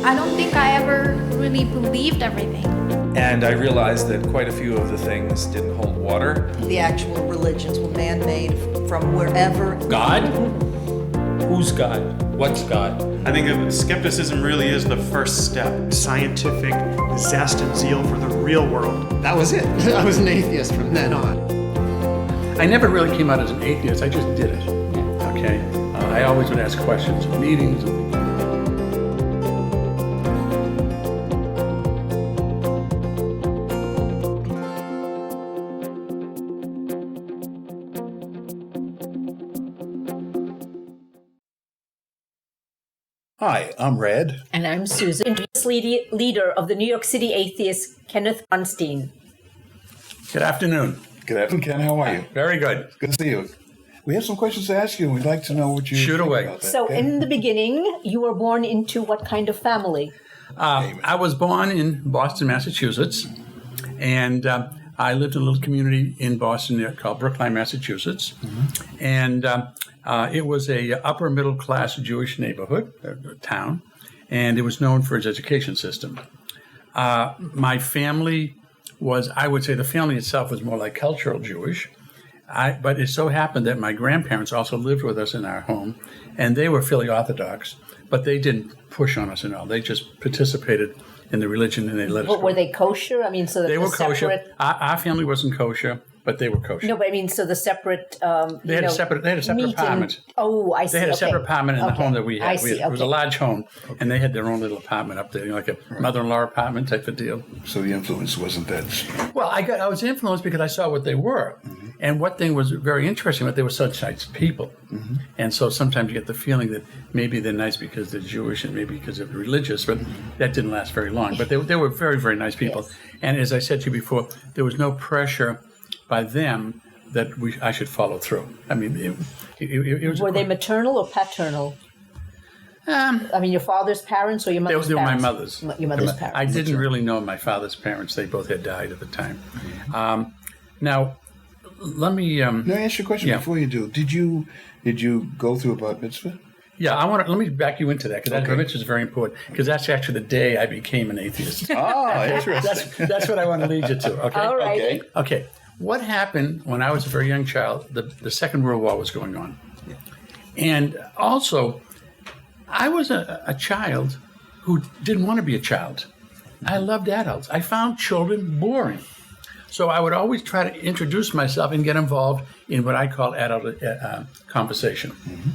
I don't think I ever really believed everything. And I realized that quite a few of the things didn't hold water. The actual religions were man-made from wherever. God? Who's God? What's God? I think that skepticism really is the first step. Scientific zest and zeal for the real world. That was it. I was an atheist from then on. I never really came out as an atheist. I just did it. Okay? I always would ask questions in meetings. Hi, I'm Red. And I'm Susan, leader of the New York City Atheists, Kenneth Bronstein. Good afternoon. Good afternoon, Ken. How are you? Very good. Good to see you. We have some questions to ask you, and we'd like to know what you Shoot think away. about that. So, okay? in the beginning, you were born into what kind of family? I was born in Boston, Massachusetts, and I lived in a little community in Boston called Brookline, Massachusetts. Mm-hmm. And it was a upper middle class Jewish neighborhood, town, and it was known for its education system. My family was, I would say the family itself was more like cultural Jewish, but it so happened that my grandparents also lived with us in our home, and they were fairly Orthodox, but they didn't push on us at all. They just participated in the religion, and they let us go. Were they kosher? I mean, so that they were separate... kosher. Our family wasn't kosher, but they were kosher. No, but I mean, so the separate... They had a separate apartment. I see. They had a separate apartment in the home that we had. I see. It was a large home, and they had their own little apartment up there, like a mother-in-law apartment type of deal. So the influence wasn't that strong. Well, I was influenced because I saw what they were. Mm-hmm. And what thing was very interesting, that they were such nice people. Mm-hmm. And so sometimes you get the feeling that maybe they're nice because they're Jewish and maybe because they're religious, but that didn't last very long. But they were very, very nice people. Yes. And as I said to you before, there was no pressure by them that I should follow through. I mean, it was... Were they maternal or paternal? I mean, your father's parents or your mother's parents? They were my mother's. Your mother's parents. I didn't really know my father's parents. They both had died at the time. Mm-hmm. Now, let me... Can I ask you a question before you do? Did you go through a bat mitzvah? Yeah, let me back you into that, because that bat mitzvah is very important, because that's actually the day I became an atheist. Oh, interesting. That's what I want to lead you to, okay? All right. Okay. What happened when I was a very young child? The Second World War was going on. Yeah. And also, I was a child who didn't want to be a child. I loved adults. I found children boring. So I would always try to introduce myself and get involved in what I call adult conversation. Mm-hmm.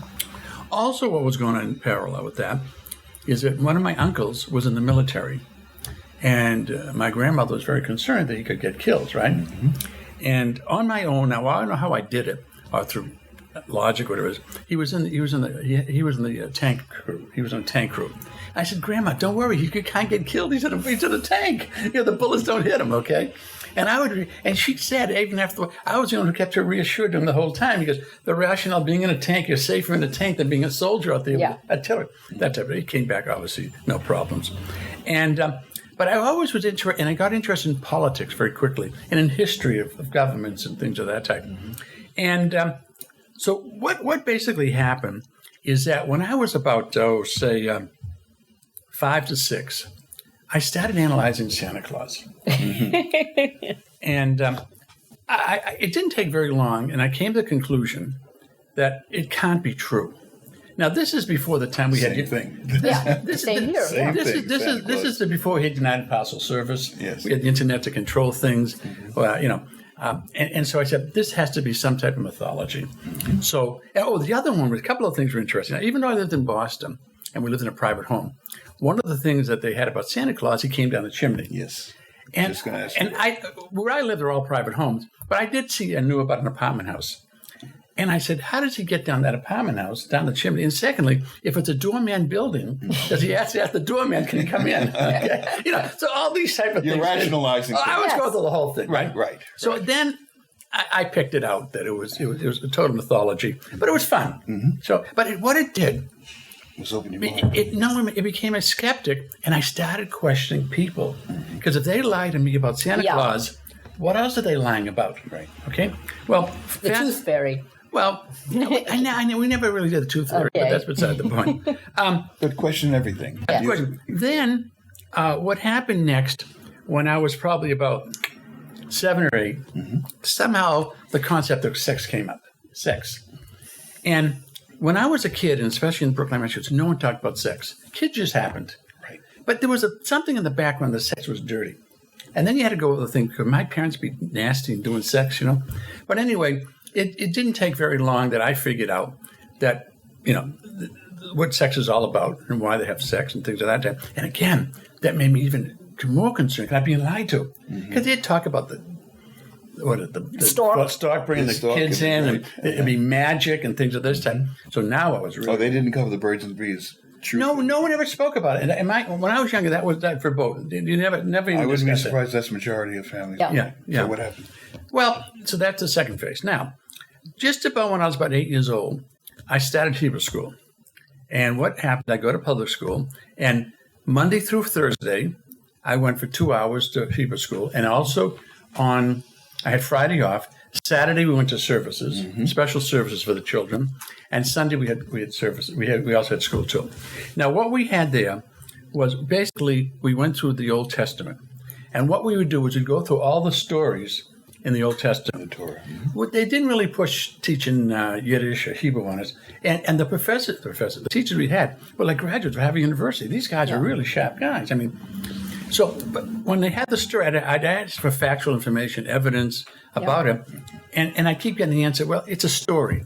Also, what was going on in parallel with that is that one of my uncles was in the military, and my grandmother was very concerned that he could get killed, right? Mm-hmm. And on my own, now I don't know how I did it, or through logic, whatever it is. He was in the tank crew. He was on a tank crew. I said, Grandma, don't worry, he can't get killed. He's in a tank. The bullets don't hit him, okay? And she said, even after, I was the one who kept her reassured him the whole time, because the rationale being in a tank, you're safer in a tank than being a soldier out there. Yeah. I tell her that type of thing. He came back, obviously, no problems. And but I always was interested, and I got interested in politics very quickly, and in history of governments and things of that type. Mm-hmm. And so what basically happened is that when I was about, 5 to 6, I started analyzing Santa Claus. Mm-hmm. And it didn't take very long, and I came to the conclusion that it can't be true. Now, this is before the time we had... Same thing. Yeah, same here. This is before we had United Parcel Service. Yes. We had the internet to control things. Mm-hmm. Well, and so I said, this has to be some type of mythology. Mm-hmm. So, the other one, a couple of things were interesting. Now, even though I lived in Boston, and we lived in a private home, one of the things that they had about Santa Claus, he came down the chimney. Yes. And where I lived, they're all private homes, but I knew about an apartment house. And I said, how does he get down that apartment house, down the chimney? And secondly, if it's a doorman building, does he ask the doorman, can he come in? Okay. So all these type of things. You're rationalizing things. I was going through the whole thing, right? Right. So then I picked it out that it was a total mythology, but it was fun. Mm-hmm. So, but what it did, it became a skeptic, and I started questioning people, because if they lie to me about Santa Claus, what else are they lying about? Right. Okay. Well, the tooth fairy. Well, we never really did the truth theory, but that's beside the point. But question everything. Then what happened next, when I was probably about 7 or 8, somehow the concept of sex came up. Sex. And when I was a kid, and especially in Brooklyn, Massachusetts, no one talked about sex. Kids just happened. Right. But there was something in the background that sex was dirty. And then you had to go with the thing, could my parents be nasty and doing sex, you know? But anyway, it didn't take very long that I figured out that, you know, what sex is all about and why they have sex and things of that type. And again, that made me even more concerned. I'd being lied to. Because they'd talk about the stork bringing the kids in, right. and it'd be magic and things of this type. So now I was really... Oh, they didn't cover the birds and the bees. No one ever spoke about it. And when I was younger, that was that verboten. You never even I wouldn't be discussed surprised that's the majority of families. Yeah. So what happened? Well, so that's the second phase. Now, just about when I was about 8 years old, I started Hebrew school. And what happened, I go to public school, and Monday through Thursday, I went for 2 hours to Hebrew school. And also I had Friday off. Saturday we went to services, special services for the children, and Sunday we had services. We also had school too. Now what we had there was basically we went through the Old Testament, and what we would do was we'd go through all the stories in the Old Testament. The Torah. Well, they didn't really push teaching Yiddish or Hebrew on us, and the teachers we had were like graduates of Harvard University. These guys are really sharp guys. I mean. So, but when they had the story, I'd ask for factual information, evidence about it, and I keep getting the answer. Well, it's a story.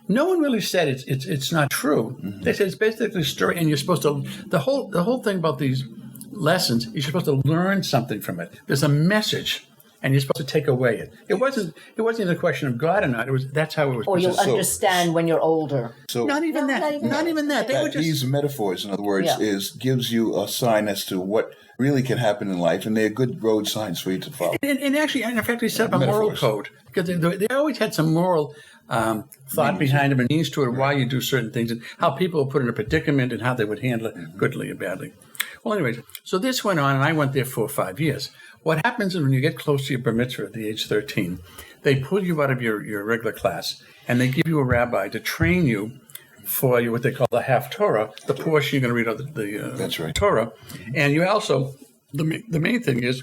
No one really said it's not true. They said it's basically a story, and you're supposed to. The whole thing about these lessons, you're supposed to learn something from it. There's a message, and you're supposed to take away it. It wasn't even a question of God or not. That's how it was. Or you'll understand when you're older. So not even that. They were just these metaphors, in other words, gives you a sign as to what really can happen in life, and they're good road signs for you to follow. And actually, in fact, we set up a moral code because they always had some moral thought behind them and means to it, why you do certain things, and how people were put in a predicament and how they would handle it, goodly or badly. Well, anyways, so this went on, and I went there 4 or 5 years. What happens is when you get close to your bar mitzvah at the age 13, they pull you out of your regular class, and they give you a rabbi to train you for what they call the half Torah, the portion you're going to read of the Torah. And you also, the main thing is,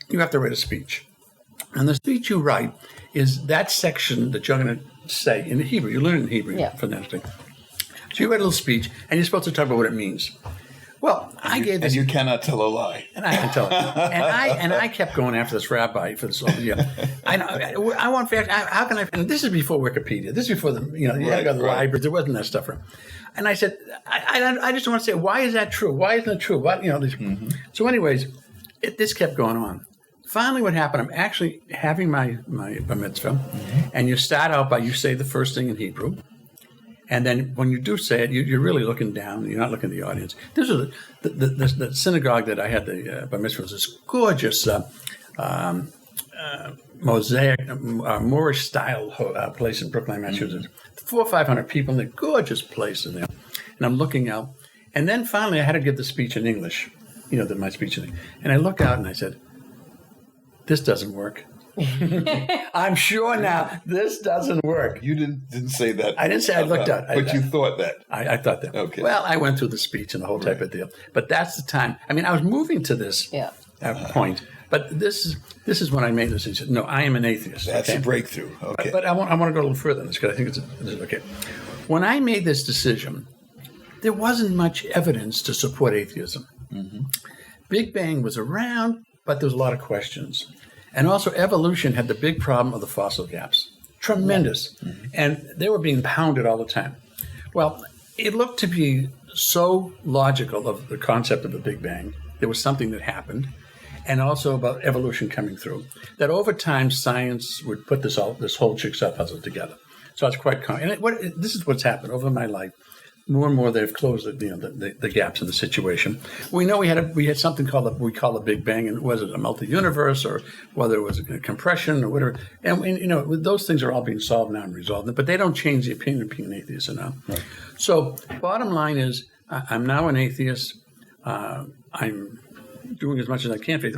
you have to write a speech. And the speech you write is that section that you're going to say in Hebrew. You learn in Hebrew for the next thing. So you write a little speech, and you're supposed to talk about what it means. Well, I gave this... And you cannot tell a lie. And I can tell it. And I kept going after this rabbi for this whole year. I want facts. How can I... And this is before Wikipedia. This is before you had to go to the library. There wasn't that stuff. And I said, I just want to say, why is that true? Why isn't it true? So anyways, this kept going on. Finally, what happened, I'm actually having my bar mitzvah, and you start out by, you say the first thing in Hebrew. And then when you do say it, you're really looking down. You're not looking at the audience. This was the synagogue that I had the bar mitzvah was this gorgeous mosaic, Moorish-style place in Brooklyn, Massachusetts. 400 or 500 people in there, gorgeous place in there. And I'm looking out. And then finally I had to give the speech in English, my speech in English. And I look out and I said, this doesn't work. I'm sure now this doesn't work. You didn't say that. I didn't say I looked out. But you thought that. I thought that. Okay. Well, I went through the speech and the whole type of deal. But that's the time. I mean, I was moving to this point. But this is when I made this decision. No, I am an atheist. That's a breakthrough. Okay. But I want to go a little further than this because I think this is okay. When I made this decision, there wasn't much evidence to support atheism. Big Bang was around, but there was a lot of questions. And also evolution had the big problem of the fossil gaps. Tremendous. And they were being pounded all the time. Well, it looked to be so logical of the concept of the Big Bang. There was something that happened. And also about evolution coming through. That over time, science would put this whole jigsaw puzzle together. So it's quite common. And this is what's happened over my life. More and more, they've closed the gaps in the situation. We know we had something called we call the Big Bang, and was it a multi-universe or whether it was a compression or whatever. And those things are all being solved now and resolved, but they don't change the opinion of being an atheist now. Right. So, bottom line is, I'm now an atheist. I'm doing as much as I can for it.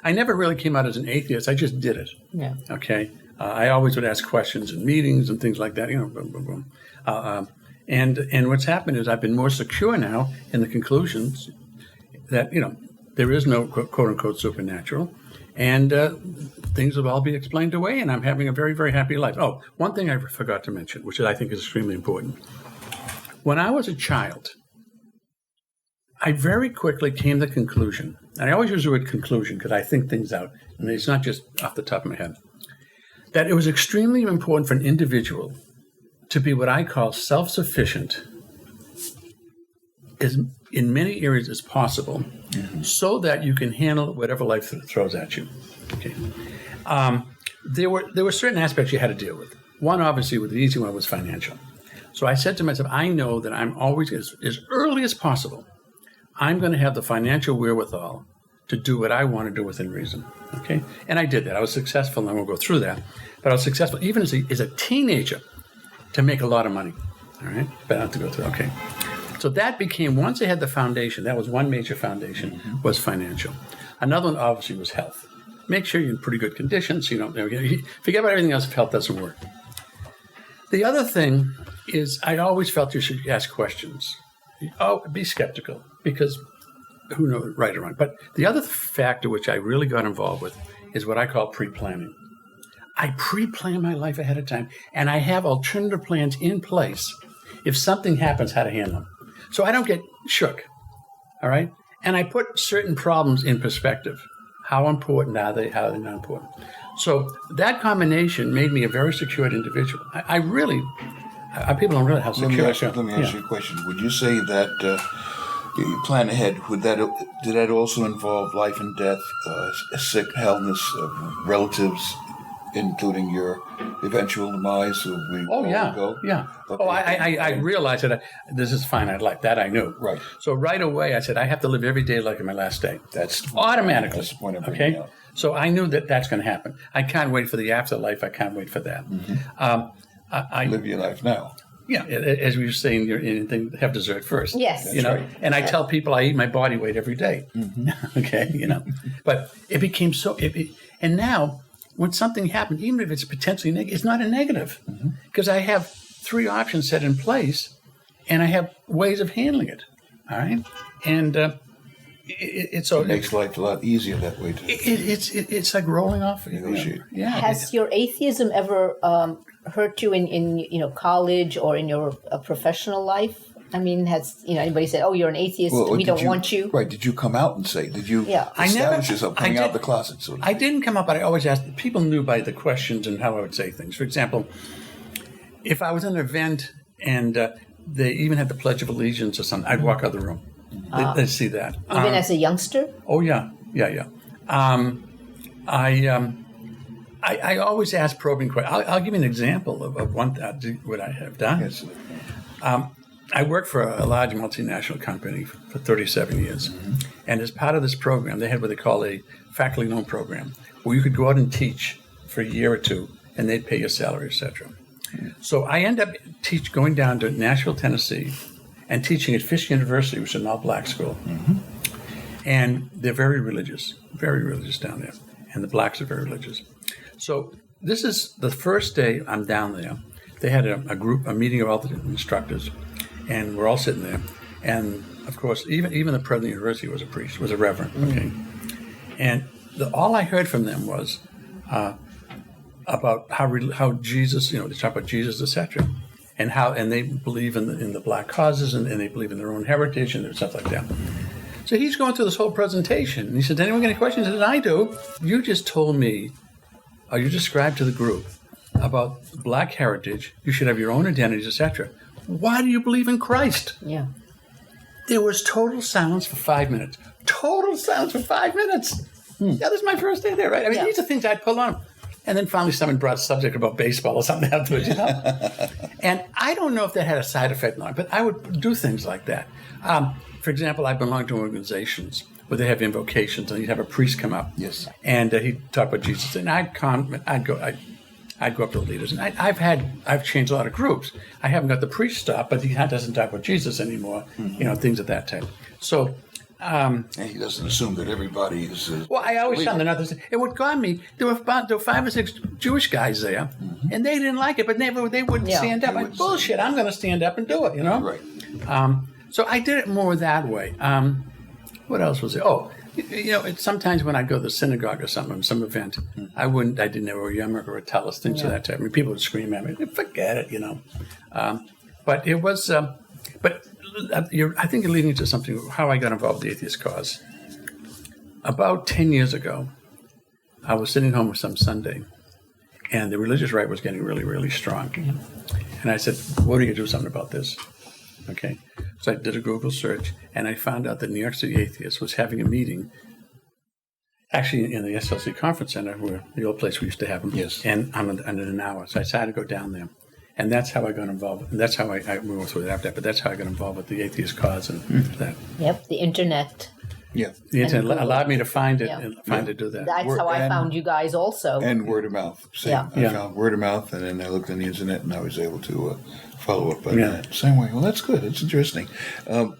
I never really came out as an atheist. I just did it. Yeah. Okay. I always would ask questions in meetings and things like that, you know, boom, boom, boom. And what's happened is I've been more secure now in the conclusions that, you know, there is no quote unquote supernatural, and things will all be explained away, and I'm having a very, very happy life. Oh, one thing I forgot to mention, which I think is extremely important. When I was a child, I very quickly came to the conclusion, and I always use the word conclusion because I think things out, and it's not just off the top of my head, that it was extremely important for an individual to be what I call self-sufficient as in many areas as possible, so that you can handle whatever life throws at you. Okay. There were certain aspects you had to deal with. One, obviously, the easy one was financial. So I said to myself, I know that I'm always, as early as possible, I'm going to have the financial wherewithal to do what I want to do within reason. Okay. And I did that. I was successful, and I won't go through that, but I was successful even as a teenager to make a lot of money. All right. But I don't have to go through. Okay. So that became, once I had the foundation, that was one major foundation, was financial. Another one, obviously, was health. Make sure you're in pretty good condition, so you don't, forget about everything else if health doesn't work. The other thing is I always felt you should ask questions. Oh, be skeptical, because who knows, right or wrong. But the other factor which I really got involved with is what I call pre-planning. I pre-plan my life ahead of time, and I have alternative plans in place if something happens, how to handle them. So I don't get shook, all right? And I put certain problems in perspective. How important are they? How are they not important? So that combination made me a very secured individual. I really, people don't realize how secure I am. Let me ask you a question. Would you say that you plan ahead, did that also involve life and death, sick, illness of relatives, including your eventual demise? Yeah. Okay. Oh, I realized that this is finite life. That I knew. Right. So right away, I said, I have to live every day like my last day. That's automatically. That's the point of bringing okay. up. So I knew that that's going to happen. I can't wait for the afterlife. I can't wait for that. I live your life now. Yeah, as we were saying, have dessert first. Yes. You know, right. And I tell people I eat my body weight every day. Okay, you know. But it became so. And now, when something happens, even if it's potentially negative, it's not a negative, because I have 3 options set in place, and I have ways of handling it. All right, and it makes life a lot easier that way. It's like rolling off. Negotiate. Yeah. Has your atheism ever hurt you in college or in your professional life? I mean, has anybody said, "Oh, you're an atheist. We don't want you"? Right? Did you come out and say? Did you establish yourself coming out of the closet? I didn't come out, but I always asked. People knew by the questions and how I would say things. For example, if I was in an event and they even had the Pledge of Allegiance or something, I'd walk out of the room. They'd see that. Even as a youngster? Oh yeah. I always ask probing questions. I'll give you an example of one what I have done. Yes. I worked for a large multinational company for 37 years. And as part of this program, they had what they call a faculty loan program, where you could go out and teach for a year or 2, and they'd pay your salary, etc. So I ended up going down to Nashville, Tennessee, and teaching at Fisk University, which is an all-black school. And they're very religious down there. And the blacks are very religious. So this is the first day I'm down there. They had a meeting of all the instructors, and we're all sitting there. And of course, even the president of the university was a priest, was a reverend. Okay, and all I heard from them was about how Jesus, they talk about Jesus, etc., and they believe in the black causes, and they believe in their own heritage and stuff like that. So he's going through this whole presentation, and he said, "Anyone got any questions?" I said, "I do. You just told me, or you described to the group about black heritage. You should have your own identities, etc. Why do you believe in Christ?" Yeah. There was total silence for 5 minutes. Total silence for 5 minutes. Yeah, this is my first day there, right? I mean, these are things I'd pull on. And then finally someone brought a subject about baseball or something afterwards, And I don't know if that had a side effect or not, but I would do things like that. For example, I belong to organizations where they have invocations, and you'd have a priest come up. Yes. And he'd talk about Jesus. And I'd go up to the leaders, and I've changed a lot of groups. I haven't got the priest stop, but he doesn't talk about Jesus anymore. Things of that type. So And he doesn't assume that everybody is. Well, I always found another thing. And what got me, there were 5 or 6 Jewish guys there, and they didn't like it, but they wouldn't stand up. Like, bullshit, I'm going to stand up and do it, Right. So I did it more that way. What else was there? Oh, sometimes when I go to the synagogue or something, some event, I didn't know a yarmulke or a tallis, things of that type. I mean, people would scream at me, forget it, But it was, I think you're leading to something, how I got involved in the atheist cause. About 10 years ago, I was sitting home with some Sunday, and the religious right was getting really, really strong. And I said, what are you going to do something about this? Okay. So I did a Google search, and I found out that New York City Atheists was having a meeting, actually in the SLC Conference Center, where the old place we used to have them. Yes. And under an hour. So I decided to go down there. And that's how I got involved. And that's how we went through it after that, but that's how I got involved with the atheist cause and that. Yep, the internet. Yeah. The internet allowed me to find it Yeah. and to do that. That's how I found you guys also. And word of mouth. Same. Yeah. I found word of mouth, and then I looked on the internet, and I was able to follow up on that. Same way. Well, that's good. That's interesting. Didn't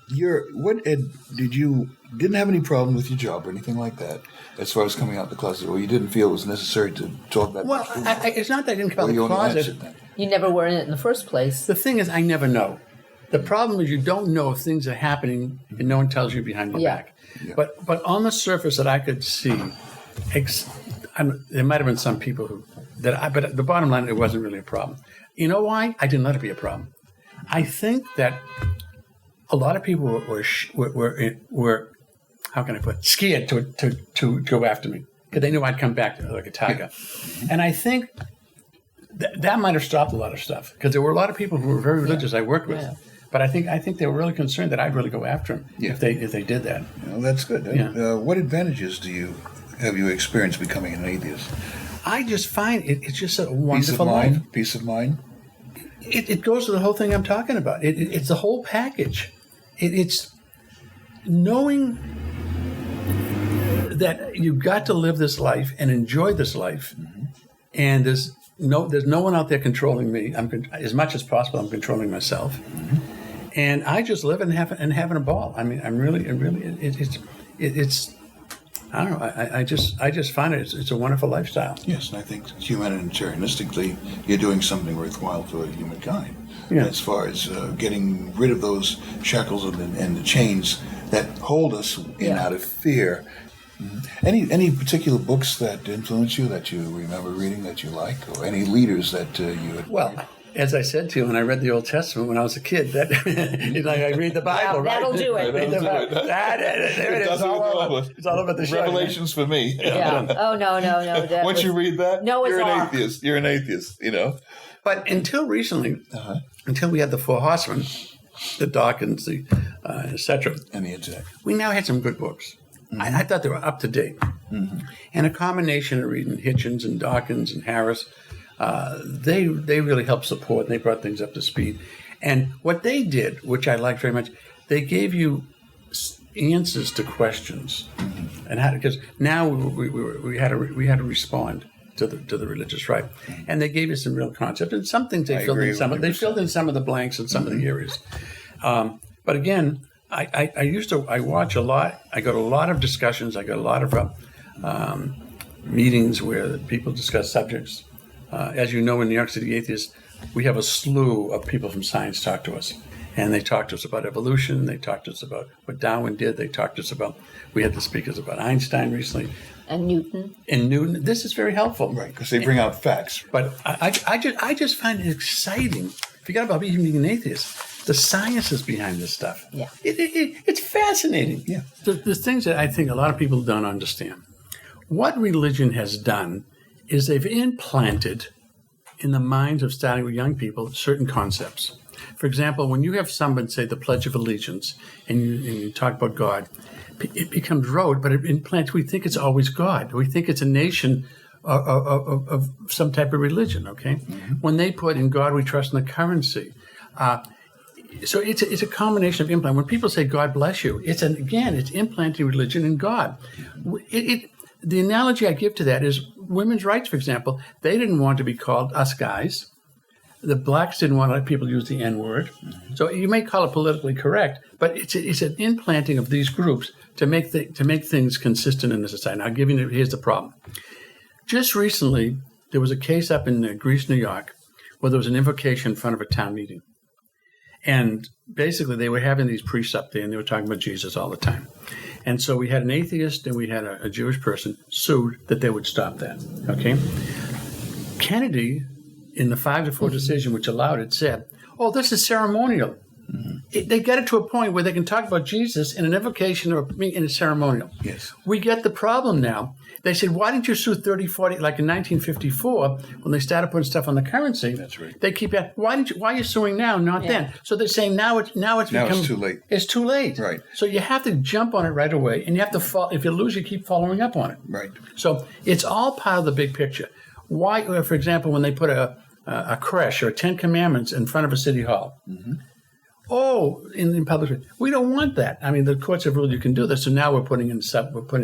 have any problem with your job or anything like that as far as coming out the closet, or you didn't feel it was necessary to talk that much? Well, it's not that I didn't come out you of the only closet. answered that. You never were in it in the first place. The thing is, I never know. The problem is you don't know if things are happening and no one tells you behind your back. Yeah. But on the surface that I could see, there might have been some people but the bottom line, it wasn't really a problem. You know why? I didn't let it be a problem. I think that a lot of people were how can I put it, scared to go after me because they knew I'd come back like a tiger. And I think that might have stopped a lot of stuff because there were a lot of people who were very religious I worked with. But I think they were really concerned that I'd really go after them if they did that. Well, that's good. What advantages have you experienced becoming an atheist? I just find it's just a wonderful life. Peace of mind. It goes to the whole thing I'm talking about. It's the whole package. It's knowing that you've got to live this life and enjoy this life, and there's no one out there controlling me. As much as possible, I'm controlling myself, and I just live and having a ball. I mean, I'm really it's. I don't know. I just find it's a wonderful lifestyle. Yes, and I think humanitarianistically, you're doing something worthwhile for humankind. Yeah. As far as getting rid of those shackles and the chains that hold us out of fear. Any particular books that influence you, that you remember reading, that you like, or any leaders that you admire? Well, as I said to you, when I read the Old Testament when I was a kid, I read the Bible, right? That'll do it. It's all over the show. Revelations for me. Yeah. Oh, no. Once you read that, you're an off. atheist. You're an atheist, But until recently, until we had the 4 horsemen, the Dawkins, the etc., and the internet, we now had some good books. I thought they were up to date. And a combination of reading Hitchens and Dawkins and Harris, they really helped support, and they brought things up to speed. And what they did, which I liked very much, they gave you answers to questions, and because now we had to respond to the religious right, and they gave you some real concepts, and some things they filled in some of the blanks in some of the areas. But again, I watch a lot. I go to a lot of discussions. I go to a lot of meetings where people discuss subjects. As you know, in New York City Atheists, we have a slew of people from science talk to us. And they talk to us about evolution. They talk to us about what Darwin did. They talk to us about, we had the speakers about Einstein recently. And Newton. This is very helpful. right? Because they bring out facts. But I just find it exciting. Forget about even being an atheist. The sciences behind this stuff. Yeah. It's fascinating. Yeah. There's things that I think a lot of people don't understand. What religion has done is they've implanted in the minds of starting with young people certain concepts. For example, when you have someone say the Pledge of Allegiance and you talk about God, it becomes rote, but it implants, we think it's always God. We think it's a nation of some type of religion, okay? When they put in God we trust in the currency. So it's a combination of implant. When people say God bless you, it's implanting religion in God. The analogy I give to that is women's rights, for example. They didn't want to be called us guys. The blacks didn't want to let people use the N-word. So you may call it politically correct, but it's an implanting of these groups to make things consistent in the society. Now, here's the problem. Just recently, there was a case up in Greece, New York, where there was an invocation in front of a town meeting. And basically, they were having these priests up there, and they were talking about Jesus all the time. And so we had an atheist and we had a Jewish person sued that they would stop that, okay? Kennedy, in the 5-4 decision, which allowed it, said, oh, this is ceremonial. They get it to a point where they can talk about Jesus in an invocation or in a ceremonial. Yes. We get the problem now. They said, why didn't you sue 30, 40, like in 1954, when they started putting stuff on the currency? That's right. They keep asking, why are you suing now, not then? So they're saying now it's too late. It's too late. Right. So you have to jump on it right away, and you have to if you lose, you keep following up on it. Right. So it's all part of the big picture. Why, for example, when they put a creche or 10 Commandments in front of a city hall, in public, we don't want that. I mean, the courts have ruled you can do this, so now we're putting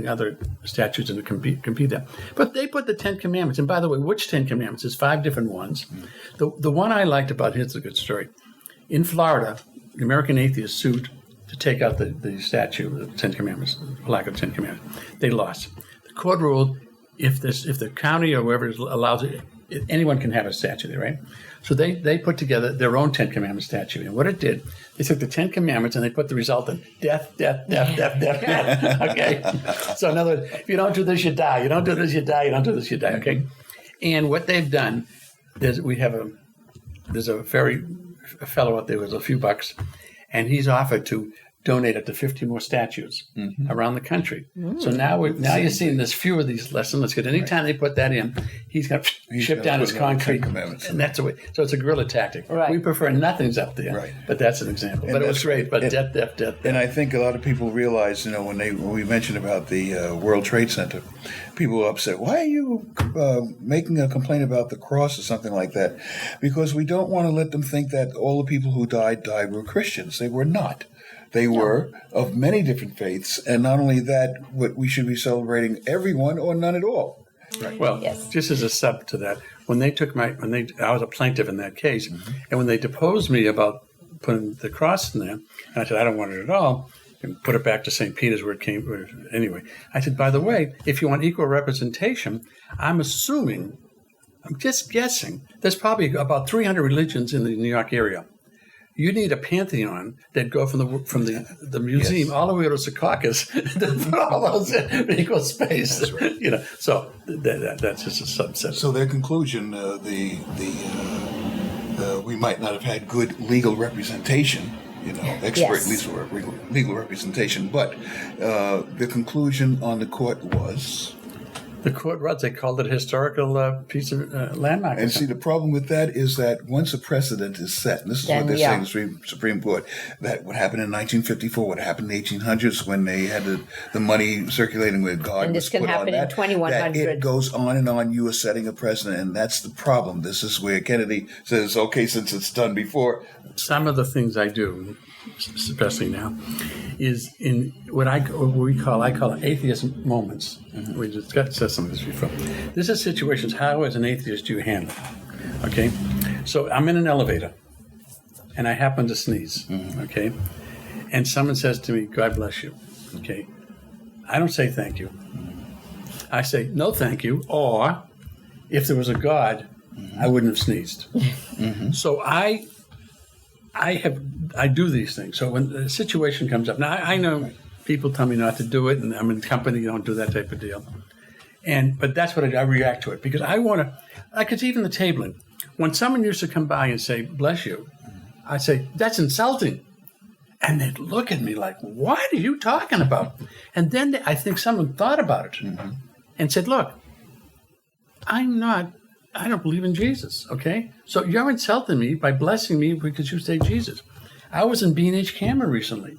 other statutes in to compete that. But they put the 10 Commandments, and by the way, which 10 Commandments? There's 5 different ones. The one I liked about, here's a good story. In Florida, the American Atheists sued to take out the statute of the 10 Commandments, the lack of 10 Commandments. They lost. The court ruled if the county or whoever allows it, anyone can have a statue there, right? So they put together their own 10 Commandments statute. And what it did, they took the 10 Commandments and they put the result in death, death, death, death, death, death. Okay? So in other words, if you don't do this, you die. You don't do this, you die. You don't do this, you die. Okay? And what they've done, there's a fellow out there with a few bucks, and he's offered to donate up to 50 more statues around the country. So now you're seeing there's few of these less and less good. Anytime they put that in, he's going to ship down his concrete, and that's the way. So it's a guerrilla tactic. Right. We prefer nothing's up there, right. But that's an example. But it was great. But death. And I think a lot of people realize, when we mentioned about the World Trade Center, people were upset. Why are you making a complaint about the cross or something like that? Because we don't want to let them think that all the people who died were Christians. They were not. They were of many different faiths, and not only that, we should be celebrating everyone or none at all. Right. Well, just as a sub to that, I was a plaintiff in that case, and when they deposed me about putting the cross in there, and I said I don't want it at all, and put it back to St. Peter's where it came. Anyway, I said, by the way, if you want equal representation, I'm just guessing, there's probably about 300 religions in the New York area. You need a pantheon that go from the museum all the way to Secaucus to put all those in equal space. That's right. So that's just a subset. So their conclusion, we might not have had good legal representation, expert legal representation, but the conclusion on the court was. The court they called it a historical piece of landmark. And see, the problem with that is that once a precedent is set, and this is what they're saying in the Supreme Court, that what happened in 1954, what happened in the 1800s when they had the money circulating with God, and this can happen in 2100. That it goes on and on. You are setting a precedent, and that's the problem. This is where Kennedy says, okay, since it's done before. Some of the things I do, especially now, is in what I call atheist moments. We discussed some of this before. This is situations, how as an atheist do you handle it? Okay? So I'm in an elevator, and I happen to sneeze, okay? And someone says to me, God bless you, okay? I don't say thank you. I say, no thank you, or if there was a God, I wouldn't have sneezed. So I do these things. So when the situation comes up, now I know people tell me not to do it, and I'm in company, you don't do that type of deal. But that's what I react to it, because I want to, like it's even the tabling. When someone used to come by and say, bless you, I say, that's insulting. And they'd look at me like, what are you talking about? And then I think someone thought about it and said, look, I don't believe in Jesus, okay? So you're insulting me by blessing me because you say Jesus. I was in B&H Camera recently,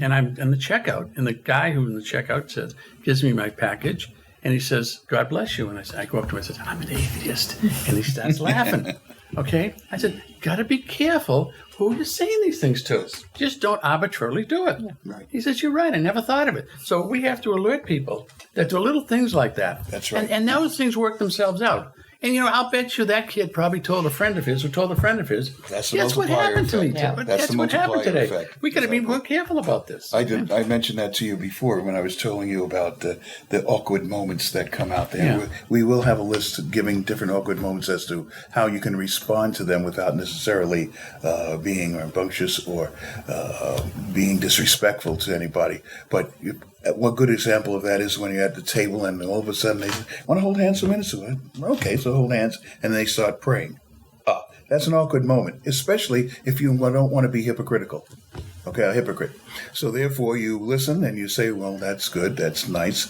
and I'm in the checkout, and the guy who in the checkout gives me my package, and he says, God bless you. And I go up to him and I said, I'm an atheist. And he starts laughing, okay? I said, got to be careful who you're saying these things to. Just don't arbitrarily do it. Yeah. Right. He says, you're right, I never thought of it. So we have to alert people that there are little things like that. That's right. And those things work themselves out. And I'll bet you that kid probably told a friend of his who told a friend of his. That's the Guess what multiplier happened to me? effect. Yeah. That's the what happened multiplier today. effect. We got to be more careful about this. I mentioned that to you before when I was telling you about the awkward moments that come out there. Yeah. We will have a list of giving different awkward moments as to how you can respond to them without necessarily being rambunctious or being disrespectful to anybody. But one good example of that is when you're at the table and all of a sudden they say, "Want to hold hands for a minute?" So, okay, so hold hands, and they start praying. That's an awkward moment, especially if you don't want to be hypocritical. Okay, a hypocrite. So therefore, you listen and you say, "Well, that's good, that's nice."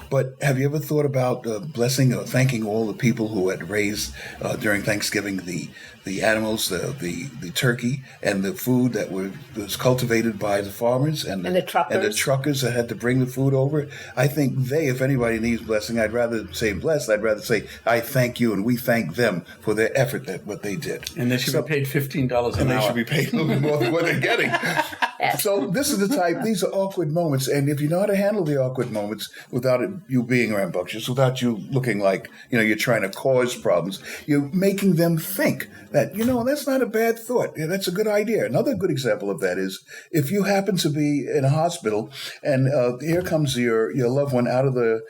But have you ever thought about blessing or thanking all the people who had raised during Thanksgiving the animals, the turkey, and the food that was cultivated by the farmers and the truckers that had to bring the food over? I think if anybody needs blessing, I'd rather say blessed. I'd rather say I thank you and we thank them for their effort that what they did. And they should be paid $15 an hour. And they should be paid a little bit more than what they're getting. So this is the type. These are awkward moments, and if you know how to handle the awkward moments without you being rambunctious, without you looking like you're trying to cause problems, you're making them think that that's not a bad thought. Yeah, that's a good idea. Another good example of that is if you happen to be in a hospital and here comes your loved one out of the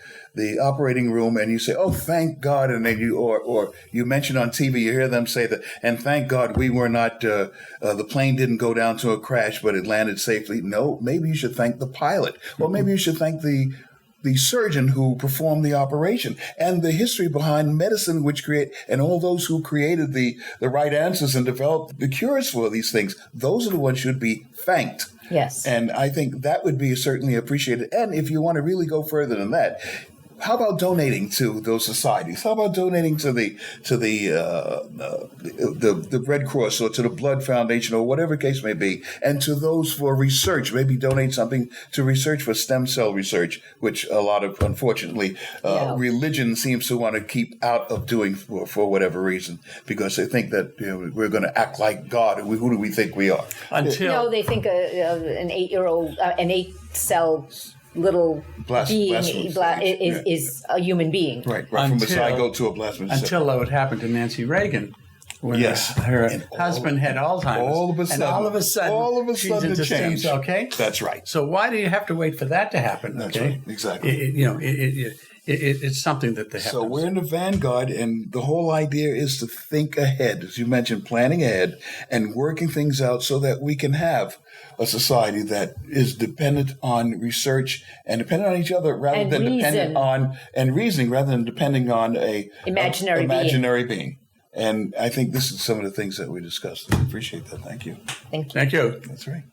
operating room, and you say, "Oh, thank God," and then or you mention on TV, you hear them say that, "And thank God we were not the plane didn't go down to a crash, but it landed safely." No, maybe you should thank the pilot, or maybe you should thank the surgeon who performed the operation, and the history behind medicine, and all those who created the right answers and developed the cures for these things. Those are the ones who should be thanked. Yes. And I think that would be certainly appreciated. And if you want to really go further than that, how about donating to those societies? How about donating to the Red Cross or to the Blood Foundation or whatever case may be, and to those for research? Maybe donate something to research for stem cell research, which a lot of, unfortunately, religion seems to want to keep out of doing for whatever reason, because they think that we're going to act like God. And who do we think we are? They think an 8-year-old, an 8-cell little being is a human being. Right, from a zygote to a plasmid. Until what happened to Nancy Reagan. When her husband had Alzheimer's. All of a sudden, she's into stem cell. Okay? That's right. So why do you have to wait for that to happen? That's right, exactly. It's something that they have. So we're in the vanguard, and the whole idea is to think ahead, as you mentioned, planning ahead and working things out so that we can have a society that is dependent on research and dependent on each other rather than dependent on reasoning rather than depending on a imaginary being. And I think this is some of the things that we discussed. I appreciate that. Thank you. Thank you. Thank you. That's right.